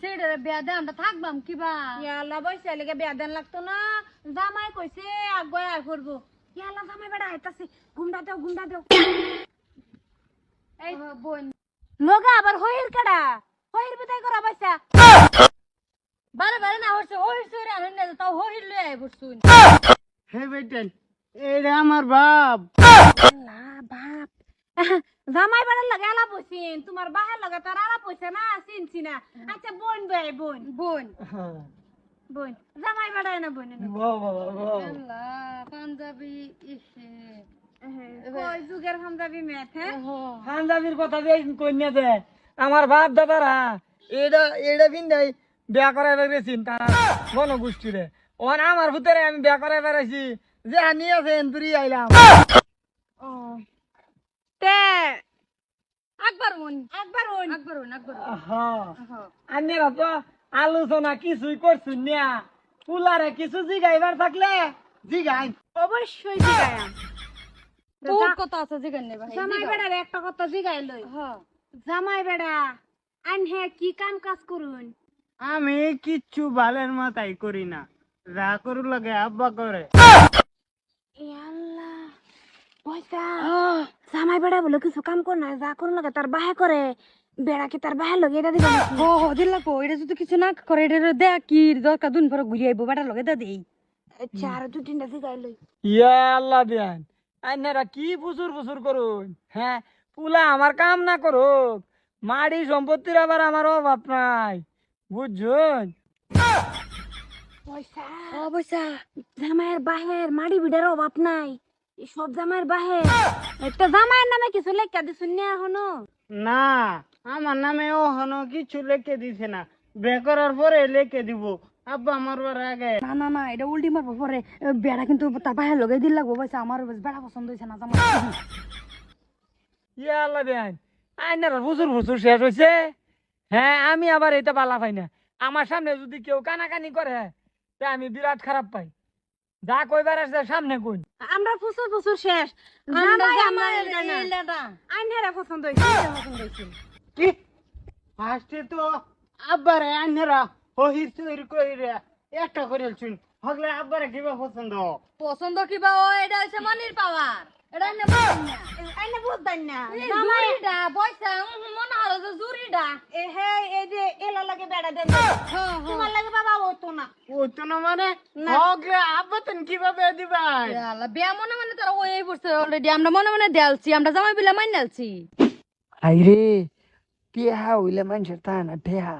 সেটারে বিয়া দে আমরা থাকবাম কিবা ইয়ালা বইছে লাগে বিয়া দেন লাগতো না জামাই কইছে আগুয়া আই করবো ইয়ালা জামাই বেড়া আইতাছে গুন্ডা দেও এই বোন লগা আবার হইর কাড়া হইর বিদায় করা বইছা বারে বারে না হচ্ছে হইর চুরি আনন না তাও হইর লই আই বসুন হে বেটেন এটা আমার বাপ না বাপ জামাই বেড়ার লাগে আলা বইছেন তোমার বাহের লাগে তার আলা বইছে না চিনছি না আচ্ছা বোন ভাই বোন বোন বোন জামাই বেড়ায় না বোন আল্লাহ পাঞ্জাবি ইসে কই যুগের হামজাবি মেথ হ্যাঁ পাঞ্জাবির কথা দিয়ে কইনা দে আমার বাপ দাদারা এটা বিন্দাই বিয়া করাই বেড়েছেন তারা গণগোষ্ঠীরে ওখানে আমার ভিতরে আমি বিয়া করাই বেড়াইছি যে আনি আছে এনপুরি আইলাম ও তে আকবর বোন একবার বোন আকবর বোন আকবর আন্যরা তো আলোচনা কিছুই করছুন না পুলারে কিছু জিগাইবার থাকলে জিগাই অবশ্যই জিগায়াম তোর কথা আছে যেখানে নেবা জামাই বেড়ার একটা কথা জিগাই লই হ্যাঁ জামাই বেড়া আনহে কি কাম কাজ করুন আমি কিচ্ছু বালের মাথায় করি না যা করু লাগে আব্বা করে ইয়াল্লাহ পয়সা জামাই বেড়া বলে কিছু কাম কর না যা করুন লাগে তার বাহে করে বেড়া কি তার বাহে লগে এটা দিবা নাকি? ও দিল লাগবো এটা যদি কিছু না করে এটা দেখ কি দরকার দুন পরে ঘুরে আইবো বেটার লগে দা দেই আচ্ছা আর দু তিনটা জিগাই লই ইয়া আল্লাহ দেন আইনারা কি বুজুর করুন হ্যাঁ পুলা আমার কাম না করুক মাড়ি সম্পত্তির আবার আমার অভাব নাই বুঝছুন পয়সা অবশ্যা জামাইয়ের বাহের মাড়ি বিডার অভাব নাই এই সব জামাইয়ের বাহের একটা জামাইয়ের নামে কিছু লেখা দিছুন না এখনো না আমার নামে ও হনো কিছু লেখে দিছে না বে করার পরে লেখে দিব আব্বা আমার আগে না না না এটা উল্টি মারবো পরে বেড়া কিন্তু তার বাইরে লগে দিল লাগবো বলছে আমার বেড়া পছন্দ হয়েছে না জামা ইয়া আল্লাহ দেন আইনারা বুজুর শেষ হয়েছে হ্যাঁ আমি আবার এটা বালা পাই না আমার সামনে যদি কেউ কানাকানি করে তা আমি বিরাট খারাপ পাই যা কইবার আছে সামনে কই আমরা ফুসুর শেষ জামাই আমার আইনেরা পছন্দ হইছে কি ফার্স্টে তো আব্বারে আইনারা হহির তৈরি কইরে একটা করে চুন হগলে আব্বারে কিবা পছন্দ পছন্দ কিবা ও এটা হচ্ছে মনির পাওয়ার এটা নে আইনে বুঝদান না জুরিডা পয়সা মনে হলো যে জুরিডা এ হে এই যে এলা লাগে বেড়া দেন তোমার লাগে বাবা হতো না ও তো না মানে হগলে আব্বা তেন কিভাবে দিবাই আল্লাহ বিয়া মনে মনে তারা ওই পড়ছে অলরেডি আমরা মনে মনে দেলছি আমরা জামাই বিলা মাইনালছি আইরে টিহা হইলে মানুষের তা না টিহা